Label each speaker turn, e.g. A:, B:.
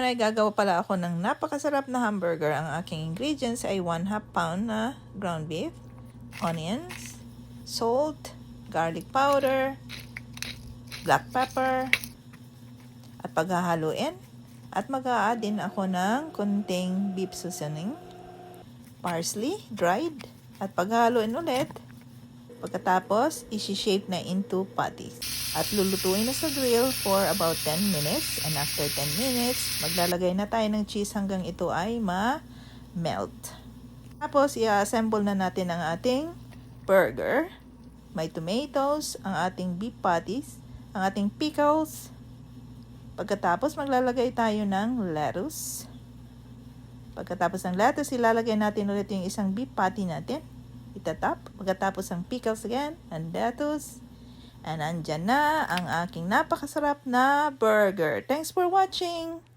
A: ay gagawa pala ako ng napakasarap na hamburger. Ang aking ingredients ay 1/2 pound na ground beef, onions, salt, garlic powder, black pepper, at paghahaluin. At mag-a-add din ako ng konting beef seasoning, parsley, dried, at paghahaluin ulit. Pagkatapos, isi-shape na into patties. At lulutuin na sa grill for about 10 minutes. And after 10 minutes, maglalagay na tayo ng cheese hanggang ito ay ma-melt. Tapos, i-assemble na natin ang ating burger. May tomatoes, ang ating beef patties, ang ating pickles. Pagkatapos, maglalagay tayo ng lettuce. Pagkatapos ng lettuce, ilalagay natin ulit yung isang beef patty natin. Itatap. Pagkatapos ang pickles again, and lettuce. And andyan na ang aking napakasarap na burger. Thanks for watching!